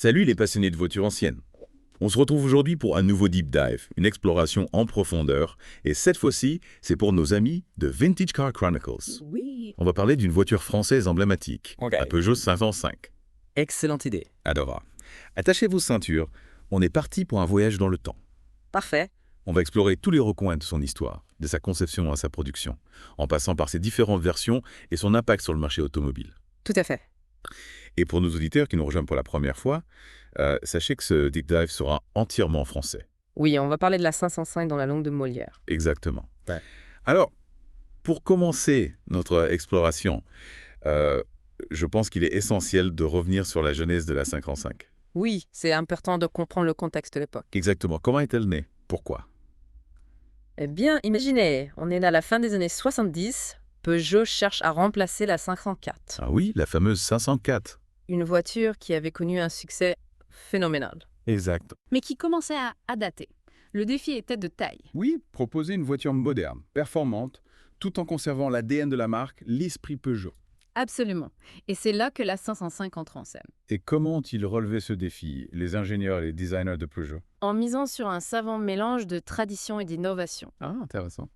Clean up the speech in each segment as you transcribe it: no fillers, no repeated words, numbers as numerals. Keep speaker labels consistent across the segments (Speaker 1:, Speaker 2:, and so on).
Speaker 1: Salut les passionnés de voitures anciennes. On se retrouve aujourd'hui pour un nouveau deep dive, une exploration en profondeur, et cette fois-ci, c'est pour nos amis de Vintage Car Chronicles.
Speaker 2: Oui.
Speaker 1: On va parler d'une voiture française emblématique,
Speaker 2: Ok.
Speaker 1: la Peugeot 505.
Speaker 2: Excellente idée.
Speaker 1: Adora. Attachez vos ceintures, on est parti pour un voyage dans le temps.
Speaker 2: Parfait.
Speaker 1: On va explorer tous les recoins de son histoire, de sa conception à sa production, en passant par ses différentes versions et son impact sur le marché automobile.
Speaker 2: Tout à fait.
Speaker 1: Et pour nos auditeurs qui nous rejoignent pour la première fois, sachez que ce deep dive sera entièrement en français.
Speaker 3: Oui, on va parler de la 505 dans la langue de Molière.
Speaker 1: Exactement.
Speaker 2: Ouais.
Speaker 1: Alors, pour commencer notre exploration, je pense qu'il est essentiel de revenir sur la genèse de la 505.
Speaker 3: Oui, c'est important de comprendre le contexte de l'époque.
Speaker 1: Exactement. Comment est-elle née? Pourquoi?
Speaker 3: Eh bien, imaginez, on est à la fin des années 70, Peugeot cherche à remplacer la 504,
Speaker 1: Ah oui, la fameuse 504.
Speaker 3: une voiture qui avait connu un succès phénoménal.
Speaker 1: Exact.
Speaker 4: mais qui commençait à dater. Le défi était de taille.
Speaker 5: Oui, proposer une voiture moderne, performante, tout en conservant l'ADN de la marque, l'esprit Peugeot.
Speaker 4: Absolument. Et c'est là que la 505 entre en scène.
Speaker 5: Et comment ont-ils relevé ce défi, les ingénieurs et les designers de Peugeot?
Speaker 4: En misant sur un savant mélange de tradition et d'innovation.
Speaker 5: Ah, intéressant.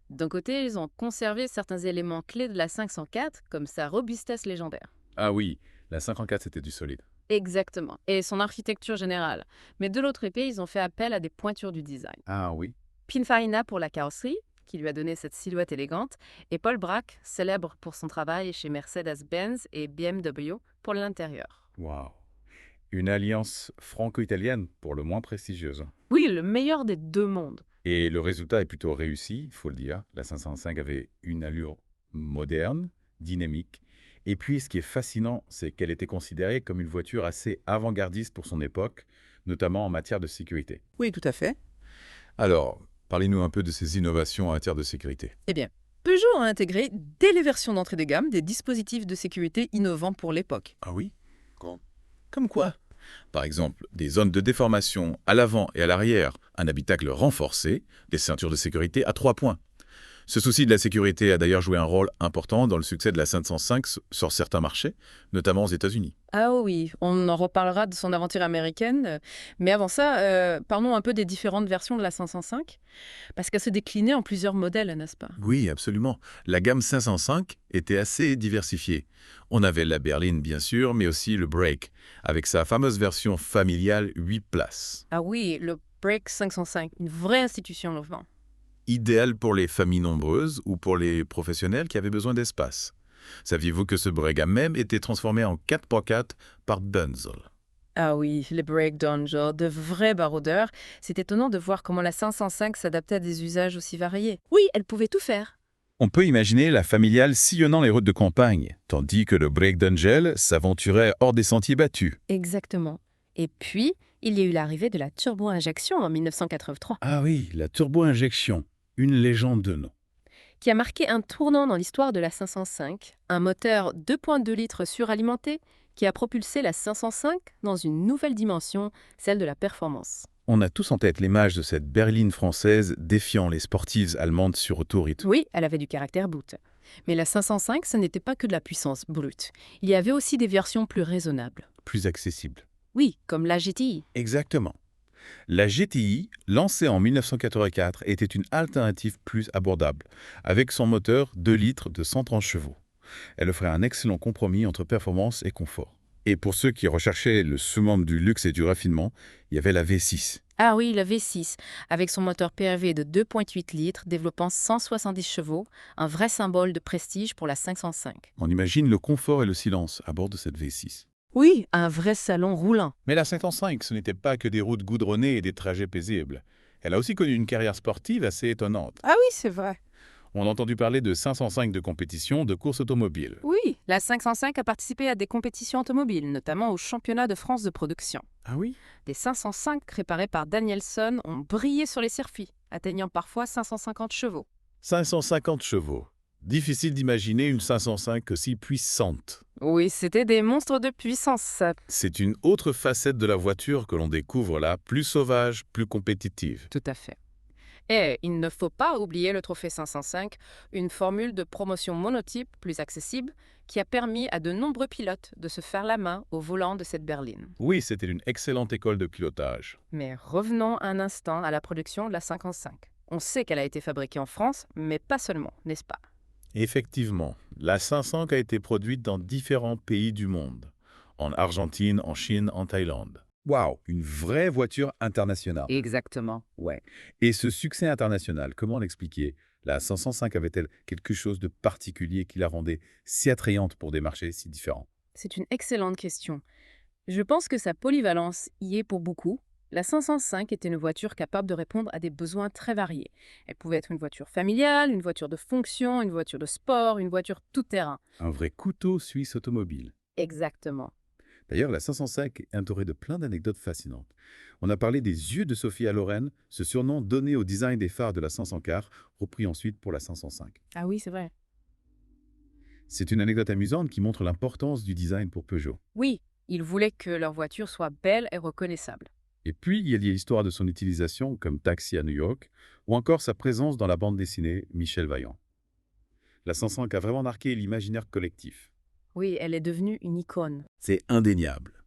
Speaker 4: D'un côté, ils ont conservé certains éléments clés de la 504, comme sa robustesse légendaire.
Speaker 5: Ah oui, la 54 c'était du solide.
Speaker 4: Exactement. Et son architecture générale. Mais de l'autre côté, ils ont fait appel à des pointures du design.
Speaker 5: Ah oui.
Speaker 4: Pininfarina pour la carrosserie, qui lui a donné cette silhouette élégante, et Paul Bracq, célèbre pour son travail chez Mercedes-Benz et BMW pour l'intérieur.
Speaker 5: Waouh. Une alliance franco-italienne, pour le moins prestigieuse.
Speaker 4: Oui, le meilleur des deux mondes.
Speaker 5: Et le résultat est plutôt réussi, il faut le dire. La 505 avait une allure moderne, dynamique. Et puis, ce qui est fascinant, c'est qu'elle était considérée comme une voiture assez avant-gardiste pour son époque, notamment en matière de sécurité.
Speaker 2: Oui, tout à fait.
Speaker 1: Alors, parlez-nous un peu de ces innovations en matière de sécurité.
Speaker 3: Eh bien, Peugeot a intégré, dès les versions d'entrée de gamme, des dispositifs de sécurité innovants pour l'époque.
Speaker 1: Ah oui?
Speaker 3: Comme quoi?
Speaker 1: Par exemple, des zones de déformation à l'avant et à l'arrière, un habitacle renforcé, des ceintures de sécurité à 3 points. Ce souci de la sécurité a d'ailleurs joué un rôle important dans le succès de la 505 sur certains marchés, notamment aux États-Unis.
Speaker 3: Ah oui, on en reparlera de son aventure américaine. Mais avant ça, parlons un peu des différentes versions de la 505, parce qu'elle se déclinait en plusieurs modèles, n'est-ce pas?
Speaker 1: Oui, absolument. La gamme 505 était assez diversifiée. On avait la berline, bien sûr, mais aussi le Break, avec sa fameuse version familiale 8 places.
Speaker 3: Ah oui, le Break 505, une vraie institution au vent.
Speaker 1: Idéal pour les familles nombreuses ou pour les professionnels qui avaient besoin d'espace. Saviez-vous que ce Break a même été transformé en 4x4 par Bunzl?
Speaker 3: Ah oui, les Break Danger, de vrais baroudeurs. C'est étonnant de voir comment la 505 s'adaptait à des usages aussi variés.
Speaker 4: Oui, elle pouvait tout faire.
Speaker 5: On peut imaginer la familiale sillonnant les routes de campagne, tandis que le Break d'Angel s'aventurait hors des sentiers battus.
Speaker 4: Exactement. Et puis, il y a eu l'arrivée de la turbo-injection en 1983,
Speaker 5: Ah oui, la turbo-injection, une légende de nom.
Speaker 4: qui a marqué un tournant dans l'histoire de la 505, un moteur 2,2 litres suralimenté qui a propulsé la 505 dans une nouvelle dimension, celle de la performance.
Speaker 5: On a tous en tête l'image de cette berline française défiant les sportives allemandes sur autoroute.
Speaker 4: Oui, elle avait du caractère brut. Mais la 505, ce n'était pas que de la puissance brute. Il y avait aussi des versions plus raisonnables.
Speaker 5: Plus accessible.
Speaker 4: Oui, comme la GTI.
Speaker 5: Exactement. La GTI, lancée en 1984, était une alternative plus abordable, avec son moteur 2 litres de 130 chevaux. Elle offrait un excellent compromis entre performance et confort. Et pour ceux qui recherchaient le summum du luxe et du raffinement, il y avait la V6.
Speaker 4: Ah oui, la V6, avec son moteur PRV de 2,8 litres, développant 170 chevaux, un vrai symbole de prestige pour la 505.
Speaker 5: On imagine le confort et le silence à bord de cette V6.
Speaker 3: Oui, un vrai salon roulant.
Speaker 5: Mais la 505, ce n'était pas que des routes goudronnées et des trajets paisibles. Elle a aussi connu une carrière sportive assez étonnante.
Speaker 3: Ah oui, c'est vrai.
Speaker 5: On a entendu parler de 505 de compétition de course automobile.
Speaker 3: Oui, la 505 a participé à des compétitions automobiles, notamment au championnat de France de production.
Speaker 5: Ah oui?
Speaker 3: Des 505 réparés par Danielson ont brillé sur les circuits, atteignant parfois 550 chevaux.
Speaker 5: 550 chevaux. Difficile d'imaginer une 505 aussi puissante.
Speaker 3: Oui, c'était des monstres de puissance, ça.
Speaker 5: C'est une autre facette de la voiture que l'on découvre là, plus sauvage, plus compétitive.
Speaker 3: Tout à fait.
Speaker 4: Et il ne faut pas oublier le Trophée 505, une formule de promotion monotype plus accessible qui a permis à de nombreux pilotes de se faire la main au volant de cette berline.
Speaker 5: Oui, c'était une excellente école de pilotage.
Speaker 4: Mais revenons un instant à la production de la 55. On sait qu'elle a été fabriquée en France, mais pas seulement, n'est-ce pas?
Speaker 5: Effectivement, la 500 a été produite dans différents pays du monde. En Argentine, en Chine, en Thaïlande. Waouh, une vraie voiture internationale.
Speaker 2: Exactement, ouais.
Speaker 5: Et ce succès international, comment l'expliquer? La 505 avait-elle quelque chose de particulier qui la rendait si attrayante pour des marchés si différents?
Speaker 4: C'est une excellente question. Je pense que sa polyvalence y est pour beaucoup. La 505 était une voiture capable de répondre à des besoins très variés. Elle pouvait être une voiture familiale, une voiture de fonction, une voiture de sport, une voiture tout-terrain.
Speaker 5: Un vrai couteau suisse automobile.
Speaker 4: Exactement.
Speaker 5: D'ailleurs, la 505 est entourée de plein d'anecdotes fascinantes. On a parlé des yeux de Sophia Loren, ce surnom donné au design des phares de la 500 car, repris ensuite pour la 505.
Speaker 4: Ah oui, c'est vrai.
Speaker 5: C'est une anecdote amusante qui montre l'importance du design pour Peugeot.
Speaker 4: Oui, ils voulaient que leur voiture soit belle et reconnaissable.
Speaker 5: Et puis, il y a l'histoire de son utilisation comme taxi à New York, ou encore sa présence dans la bande dessinée Michel Vaillant. La 505 a vraiment marqué l'imaginaire collectif.
Speaker 4: Oui, elle est devenue une icône.
Speaker 1: C'est indéniable.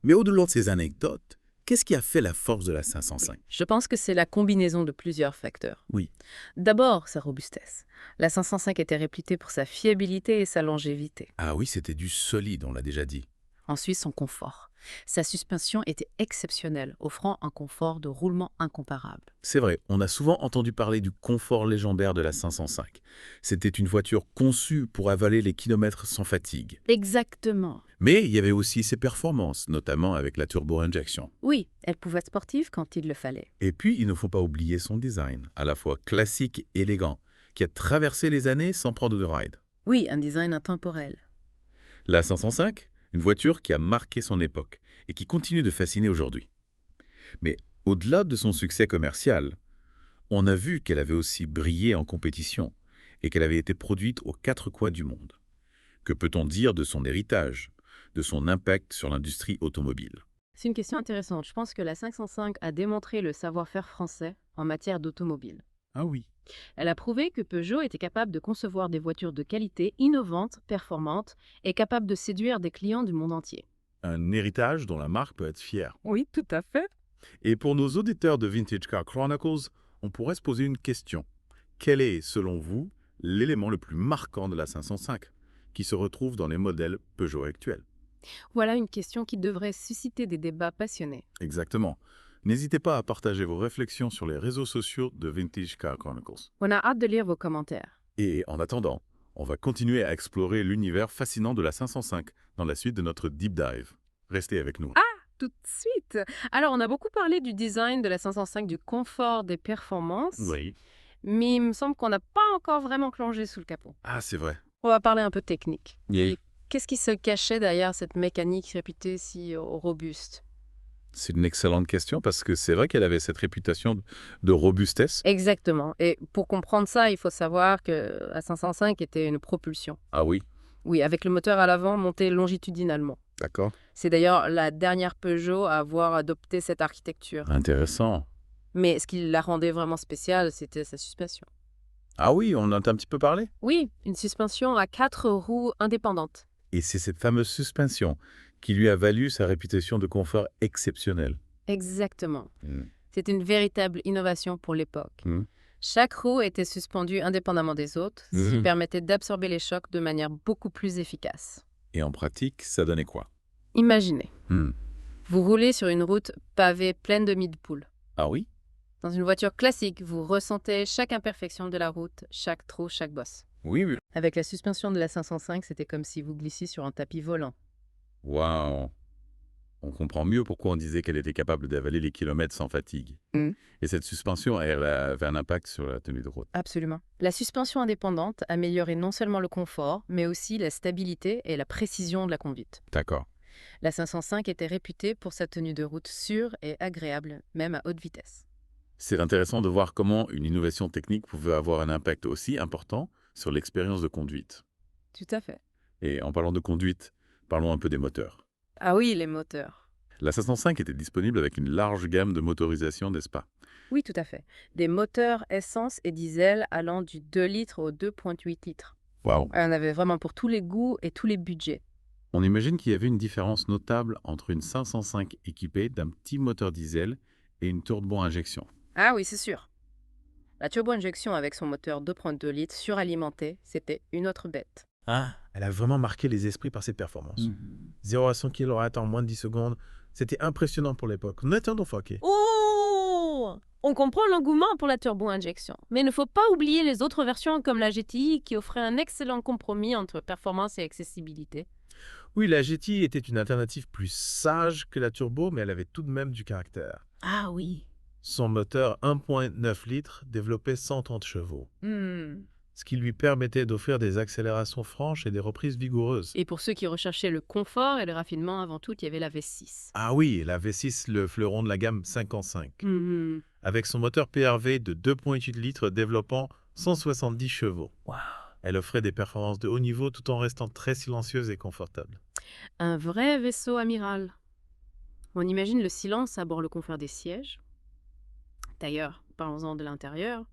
Speaker 1: Mais au-delà de ces anecdotes, qu'est-ce qui a fait la force de la 505?
Speaker 4: Je pense que c'est la combinaison de plusieurs facteurs.
Speaker 1: Oui.
Speaker 4: D'abord, sa robustesse. La 505 était réputée pour sa fiabilité et sa longévité.
Speaker 1: Ah oui, c'était du solide, on l'a déjà dit.
Speaker 4: Ensuite, son confort. Sa suspension était exceptionnelle, offrant un confort de roulement incomparable.
Speaker 1: C'est vrai, on a souvent entendu parler du confort légendaire de la 505. C'était une voiture conçue pour avaler les kilomètres sans fatigue.
Speaker 4: Exactement.
Speaker 1: Mais il y avait aussi ses performances, notamment avec la turbo-injection.
Speaker 4: Oui, elle pouvait être sportive quand il le fallait.
Speaker 1: Et puis, il ne faut pas oublier son design, à la fois classique et élégant, qui a traversé les années sans prendre de ride.
Speaker 4: Oui, un design intemporel.
Speaker 1: La 505, une voiture qui a marqué son époque et qui continue de fasciner aujourd'hui. Mais au-delà de son succès commercial, on a vu qu'elle avait aussi brillé en compétition et qu'elle avait été produite aux quatre coins du monde. Que peut-on dire de son héritage, de son impact sur l'industrie automobile?
Speaker 4: C'est une question intéressante. Je pense que la 505 a démontré le savoir-faire français en matière d'automobile.
Speaker 1: Ah oui.
Speaker 4: Elle a prouvé que Peugeot était capable de concevoir des voitures de qualité, innovantes, performantes et capables de séduire des clients du monde entier.
Speaker 1: Un héritage dont la marque peut être fière.
Speaker 3: Oui, tout à fait.
Speaker 1: Et pour nos auditeurs de Vintage Car Chronicles, on pourrait se poser une question. Quel est, selon vous, l'élément le plus marquant de la 505 qui se retrouve dans les modèles Peugeot actuels?
Speaker 4: Voilà une question qui devrait susciter des débats passionnés.
Speaker 1: Exactement. N'hésitez pas à partager vos réflexions sur les réseaux sociaux de Vintage Car Chronicles.
Speaker 4: On a hâte de lire vos commentaires.
Speaker 1: Et en attendant, on va continuer à explorer l'univers fascinant de la 505 dans la suite de notre Deep Dive. Restez avec nous.
Speaker 4: Tout de suite. Alors, on a beaucoup parlé du design de la 505, du confort, des performances,
Speaker 1: Oui.
Speaker 4: mais il me semble qu'on n'a pas encore vraiment plongé sous le capot.
Speaker 1: Ah, c'est vrai.
Speaker 4: On va parler un peu technique.
Speaker 1: Yeah.
Speaker 4: Qu'est-ce qui se cachait derrière cette mécanique réputée si robuste?
Speaker 1: C'est une excellente question parce que c'est vrai qu'elle avait cette réputation de robustesse.
Speaker 4: Exactement. Et pour comprendre ça, il faut savoir que la 505 était une propulsion.
Speaker 1: Ah oui,
Speaker 4: Oui, avec le moteur à l'avant monté longitudinalement.
Speaker 1: d'accord.
Speaker 4: C'est d'ailleurs la dernière Peugeot à avoir adopté cette architecture.
Speaker 1: Intéressant.
Speaker 4: Mais ce qui la rendait vraiment spéciale, c'était sa suspension.
Speaker 1: Ah oui, on en a un petit peu parlé.
Speaker 4: Oui, une suspension à 4 roues indépendantes.
Speaker 1: Et c'est cette fameuse suspension qui lui a valu sa réputation de confort exceptionnel.
Speaker 4: Exactement.
Speaker 1: Mm.
Speaker 4: C'est une véritable innovation pour l'époque.
Speaker 1: Mm.
Speaker 4: Chaque roue était suspendue indépendamment des autres, ce qui
Speaker 1: Mhm.
Speaker 4: permettait d'absorber les chocs de manière beaucoup plus efficace.
Speaker 1: Et en pratique, ça donnait quoi?
Speaker 4: Imaginez,
Speaker 1: Hmm.
Speaker 4: vous roulez sur une route pavée pleine de nids de poules.
Speaker 1: Ah oui?
Speaker 4: Dans une voiture classique, vous ressentez chaque imperfection de la route, chaque trou, chaque bosse.
Speaker 1: Oui, oui.
Speaker 4: Avec la suspension de la 505, c'était comme si vous glissiez sur un tapis volant.
Speaker 1: Waouh! On comprend mieux pourquoi on disait qu'elle était capable d'avaler les kilomètres sans fatigue.
Speaker 4: Mm.
Speaker 1: Et cette suspension, elle avait un impact sur la tenue de route.
Speaker 4: Absolument. La suspension indépendante améliorait non seulement le confort, mais aussi la stabilité et la précision de la conduite.
Speaker 1: D'accord.
Speaker 4: La 505 était réputée pour sa tenue de route sûre et agréable, même à haute vitesse.
Speaker 1: C'est intéressant de voir comment une innovation technique pouvait avoir un impact aussi important sur l'expérience de conduite.
Speaker 4: Tout à fait.
Speaker 1: Et en parlant de conduite, parlons un peu des moteurs.
Speaker 4: Ah oui, les moteurs.
Speaker 1: La 505 était disponible avec une large gamme de motorisation, n'est-ce pas?
Speaker 4: Oui, tout à fait. Des moteurs essence et diesel allant du 2 litres au 2,8 litres.
Speaker 1: Waouh!
Speaker 4: On avait vraiment pour tous les goûts et tous les budgets.
Speaker 1: On imagine qu'il y avait une différence notable entre une 505 équipée d'un petit moteur diesel et une turbo-injection.
Speaker 4: Ah oui, c'est sûr. La turbo-injection avec son moteur 2,2 litres suralimenté, c'était une autre bête.
Speaker 6: Ah, elle a vraiment marqué les esprits par ses performances. 0 à 100 km en moins de 10 secondes, c'était impressionnant pour l'époque. Nathan Foké.
Speaker 7: Oh! On comprend l'engouement pour la turbo-injection, mais il ne faut pas oublier les autres versions comme la GTI qui offrait un excellent compromis entre performance et accessibilité.
Speaker 6: Oui, la GTI était une alternative plus sage que la turbo, mais elle avait tout de même du caractère.
Speaker 7: Ah oui.
Speaker 6: Son moteur 1,9 litres développait 130 chevaux, ce qui lui permettait d'offrir des accélérations franches et des reprises vigoureuses.
Speaker 4: Et pour ceux qui recherchaient le confort et le raffinement, avant tout, il y avait la V6.
Speaker 6: Ah oui, la V6, le fleuron de la gamme 55,
Speaker 4: Mhm.
Speaker 6: avec son moteur PRV de 2,8 litres développant 170 chevaux. Elle offrait des performances de haut niveau tout en restant très silencieuse et confortable.
Speaker 4: Un vrai vaisseau amiral. On imagine le silence à bord le confort des sièges. D'ailleurs, parlons-en de l'intérieur.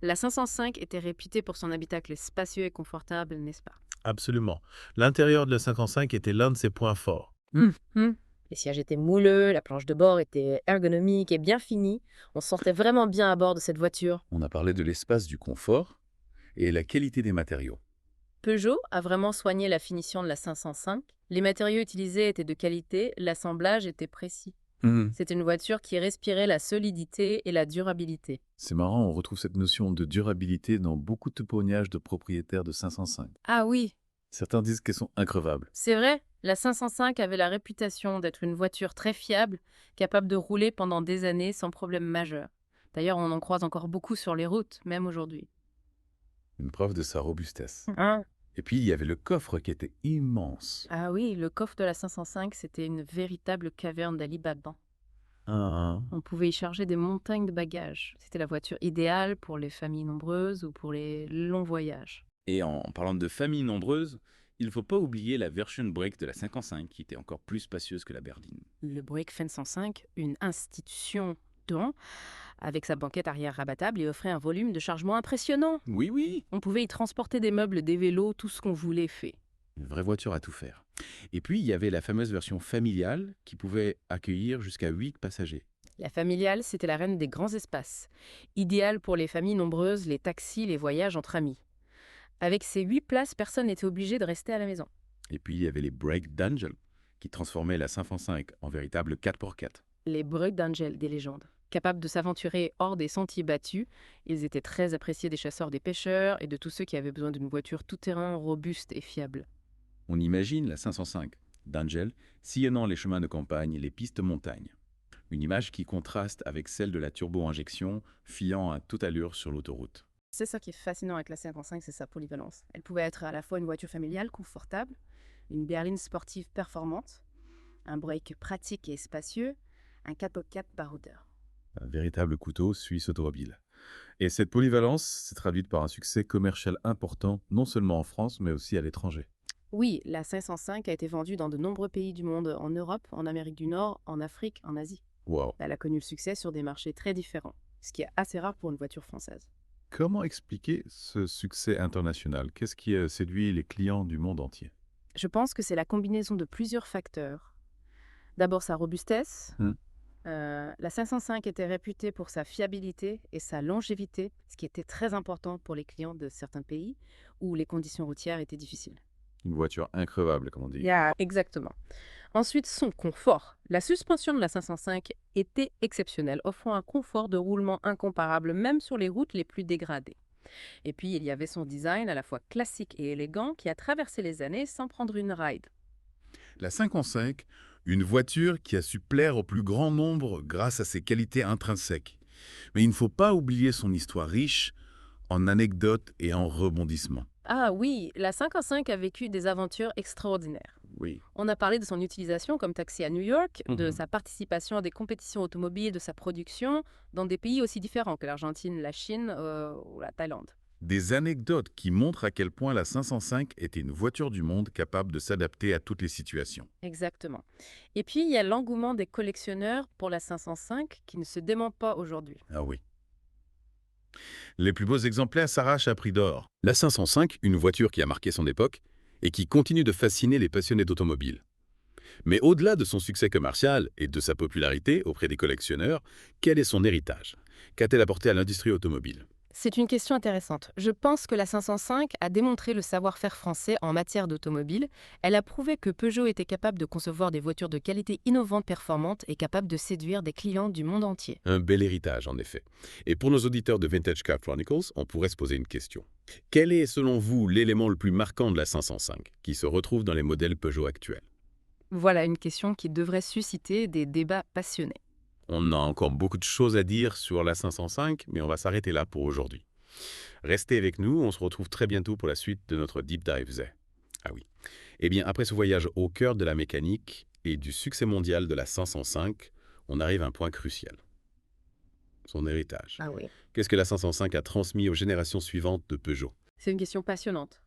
Speaker 4: La 505 était réputée pour son habitacle spacieux et confortable, n'est-ce pas?
Speaker 6: Absolument. L'intérieur de la 55 était l'un de ses points forts.
Speaker 7: Les sièges étaient moelleux, la planche de bord était ergonomique et bien finie. On se sentait vraiment bien à bord de cette voiture.
Speaker 1: On a parlé de l'espace, du confort et la qualité des matériaux.
Speaker 4: Peugeot a vraiment soigné la finition de la 505. Les matériaux utilisés étaient de qualité, l'assemblage était précis. C'était une voiture qui respirait la solidité et la durabilité.
Speaker 1: C'est marrant, on retrouve cette notion de durabilité dans beaucoup de témoignages de propriétaires de 505.
Speaker 4: Ah oui,
Speaker 1: Certains disent qu'elles sont increvables.
Speaker 4: c'est vrai, la 505 avait la réputation d'être une voiture très fiable, capable de rouler pendant des années sans problème majeur. D'ailleurs, on en croise encore beaucoup sur les routes, même aujourd'hui.
Speaker 1: Une preuve de sa robustesse.
Speaker 4: Hein?
Speaker 1: Et puis, il y avait le coffre qui était immense.
Speaker 4: Ah oui, le coffre de la 505, c'était une véritable caverne d'Ali Baba.
Speaker 1: Ah,
Speaker 4: On pouvait y charger des montagnes de bagages. C'était la voiture idéale pour les familles nombreuses ou pour les longs voyages.
Speaker 8: Et en parlant de familles nombreuses, il ne faut pas oublier la version break de la 55 qui était encore plus spacieuse que la berline.
Speaker 4: Le Breakfast 105, une institution dedans, avec sa banquette arrière rabattable, et offrait un volume de chargement impressionnant.
Speaker 8: Oui, oui,
Speaker 4: On pouvait y transporter des meubles, des vélos, tout ce qu'on voulait fait.
Speaker 8: une vraie voiture à tout faire. Et puis, il y avait la fameuse version familiale qui pouvait accueillir jusqu'à 8 passagers.
Speaker 4: La familiale, c'était la reine des grands espaces. Idéale pour les familles nombreuses, les taxis, les voyages entre amis. Avec ces 8 places, personne n'était obligé de rester à la maison.
Speaker 8: Et puis, il y avait les Break d'Angel qui transformaient la 505 en véritable 4x4.
Speaker 4: Les Break d'Angel, des légendes. Capables de s'aventurer hors des sentiers battus, ils étaient très appréciés des chasseurs, des pêcheurs et de tous ceux qui avaient besoin d'une voiture tout-terrain robuste et fiable.
Speaker 8: On imagine la 505 d'Angel sillonnant les chemins de campagne et les pistes montagne. Une image qui contraste avec celle de la turbo-injection filant à toute allure sur l'autoroute.
Speaker 4: C'est ça qui est fascinant avec la 55, c'est sa polyvalence. Elle pouvait être à la fois une voiture familiale confortable, une berline sportive performante, un break pratique et spacieux, un 4x4 baroudeur.
Speaker 1: un véritable couteau suisse automobile. Et cette polyvalence s'est traduite par un succès commercial important, non seulement en France, mais aussi à l'étranger.
Speaker 4: Oui, la 505 a été vendue dans de nombreux pays du monde, en Europe, en Amérique du Nord, en Afrique, en Asie.
Speaker 1: Waouh!
Speaker 4: Elle a connu le succès sur des marchés très différents, ce qui est assez rare pour une voiture française.
Speaker 1: Comment expliquer ce succès international? Qu'est-ce qui a séduit les clients du monde entier?
Speaker 4: Je pense que c'est la combinaison de plusieurs facteurs. D'abord sa robustesse. La 505 était réputée pour sa fiabilité et sa longévité, ce qui était très important pour les clients de certains pays où les conditions routières étaient difficiles.
Speaker 1: Une voiture increvable, comme on dit.
Speaker 4: Exactement. Ensuite, son confort. La suspension de la 505 était exceptionnelle, offrant un confort de roulement incomparable, même sur les routes les plus dégradées. Et puis, il y avait son design à la fois classique et élégant qui a traversé les années sans prendre une ride.
Speaker 5: La 505, une voiture qui a su plaire au plus grand nombre grâce à ses qualités intrinsèques. Mais il ne faut pas oublier son histoire riche en anecdotes et en rebondissements.
Speaker 4: Ah oui, la 505 a vécu des aventures extraordinaires.
Speaker 1: Oui.
Speaker 4: On a parlé de son utilisation comme taxi à New York, de sa participation à des compétitions automobiles, de sa production dans des pays aussi différents que l'Argentine, la Chine ou la Thaïlande.
Speaker 5: Des anecdotes qui montrent à quel point la 505 était une voiture du monde capable de s'adapter à toutes les situations.
Speaker 4: Exactement. Et puis, il y a l'engouement des collectionneurs pour la 505 qui ne se dément pas aujourd'hui.
Speaker 5: Ah oui. Les plus beaux exemplaires s'arrachent à prix d'or.
Speaker 8: La 505, une voiture qui a marqué son époque et qui continue de fasciner les passionnés d'automobile. Mais au-delà de son succès commercial et de sa popularité auprès des collectionneurs, quel est son héritage? Qu'a-t-elle apporté à l'industrie automobile?
Speaker 4: C'est une question intéressante. Je pense que la 505 a démontré le savoir-faire français en matière d'automobile. Elle a prouvé que Peugeot était capable de concevoir des voitures de qualité innovante, performante et capable de séduire des clients du monde entier.
Speaker 8: Un bel héritage, en effet. Et pour nos auditeurs de Vintage Car Chronicles, on pourrait se poser une question. Quel est, selon vous, l'élément le plus marquant de la 505 qui se retrouve dans les modèles Peugeot actuels?
Speaker 4: Voilà une question qui devrait susciter des débats passionnés.
Speaker 5: On a encore beaucoup de choses à dire sur la 505, mais on va s'arrêter là pour aujourd'hui. Restez avec nous, on se retrouve très bientôt pour la suite de notre Deep Dive Z. Ah oui. Eh bien, après ce voyage au cœur de la mécanique et du succès mondial de la 505, on arrive à un point crucial. Son héritage.
Speaker 4: Ah oui.
Speaker 5: Qu'est-ce que la 505 a transmis aux générations suivantes de Peugeot?
Speaker 4: C'est une question passionnante.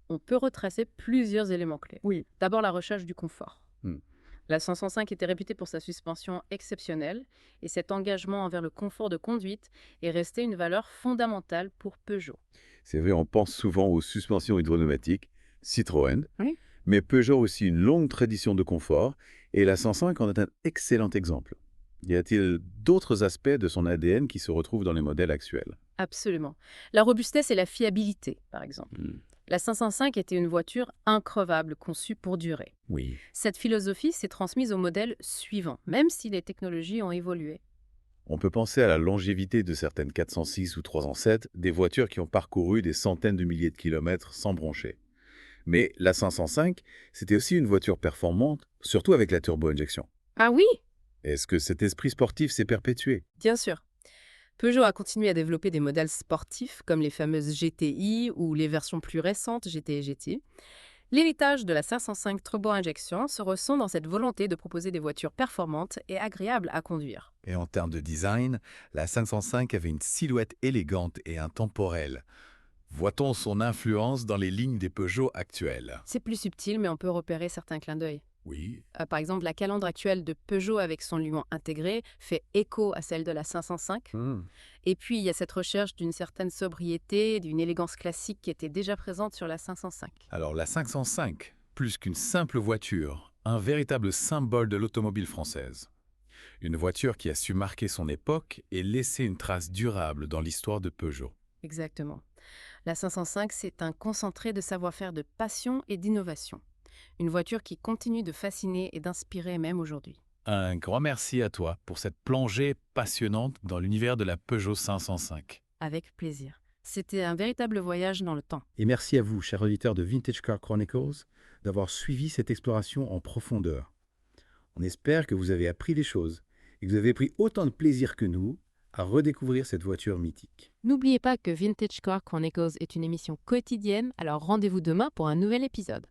Speaker 4: On peut retracer plusieurs éléments clés.
Speaker 3: Oui.
Speaker 4: D'abord, la recherche du confort.
Speaker 8: Hmm.
Speaker 4: La 505 était réputée pour sa suspension exceptionnelle et cet engagement envers le confort de conduite est resté une valeur fondamentale pour Peugeot.
Speaker 8: C'est vrai, on pense souvent aux suspensions hydropneumatiques, Citroën,
Speaker 4: Oui.
Speaker 8: mais Peugeot a aussi une longue tradition de confort et la 105 en est un excellent exemple. Y a-t-il d'autres aspects de son ADN qui se retrouvent dans les modèles actuels?
Speaker 4: Absolument. La robustesse et la fiabilité, par exemple.
Speaker 8: Hmm.
Speaker 4: La 505 était une voiture increvable, conçue pour durer.
Speaker 8: Oui.
Speaker 4: Cette philosophie s'est transmise au modèle suivant, même si les technologies ont évolué.
Speaker 8: On peut penser à la longévité de certaines 406 ou 307, des voitures qui ont parcouru des centaines de milliers de kilomètres sans broncher. Mais la 505, c'était aussi une voiture performante, surtout avec la turbo-injection.
Speaker 4: Ah oui?
Speaker 8: Est-ce que cet esprit sportif s'est perpétué?
Speaker 4: Bien sûr. Peugeot a continué à développer des modèles sportifs comme les fameuses GTI ou les versions plus récentes GT et GT. L'héritage de la 505 turbo-injection se ressent dans cette volonté de proposer des voitures performantes et agréables à conduire.
Speaker 9: Et en termes de design, la 505 avait une silhouette élégante et intemporelle. Voit-on son influence dans les lignes des Peugeot actuelles?
Speaker 4: C'est plus subtil, mais on peut repérer certains clins d'œil.
Speaker 9: Oui.
Speaker 4: Par exemple, la calandre actuelle de Peugeot avec son luan intégré fait écho à celle de la 505. Et puis, il y a cette recherche d'une certaine sobriété, d'une élégance classique qui était déjà présente sur la 505.
Speaker 9: Alors la 505, plus qu'une simple voiture, un véritable symbole de l'automobile française. Une voiture qui a su marquer son époque et laisser une trace durable dans l'histoire de Peugeot.
Speaker 4: Exactement. La 505, c'est un concentré de savoir-faire, de passion et d'innovation. Une voiture qui continue de fasciner et d'inspirer même aujourd'hui.
Speaker 9: Un grand merci à toi pour cette plongée passionnante dans l'univers de la Peugeot 505.
Speaker 4: Avec plaisir. C'était un véritable voyage dans le temps.
Speaker 10: Et merci à vous, chers auditeurs de Vintage Car Chronicles, d'avoir suivi cette exploration en profondeur. On espère que vous avez appris des choses et que vous avez pris autant de plaisir que nous à redécouvrir cette voiture mythique.
Speaker 4: N'oubliez pas que Vintage Car Chronicles est une émission quotidienne, alors rendez-vous demain pour un nouvel épisode.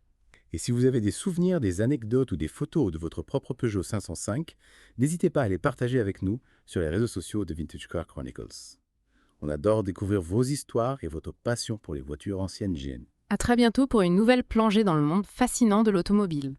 Speaker 10: Et si vous avez des souvenirs, des anecdotes ou des photos de votre propre Peugeot 505, n'hésitez pas à les partager avec nous sur les réseaux sociaux de Vintage Car Chronicles. On adore découvrir vos histoires et votre passion pour les voitures anciennes gênes.
Speaker 4: À très bientôt pour une nouvelle plongée dans le monde fascinant de l'automobile.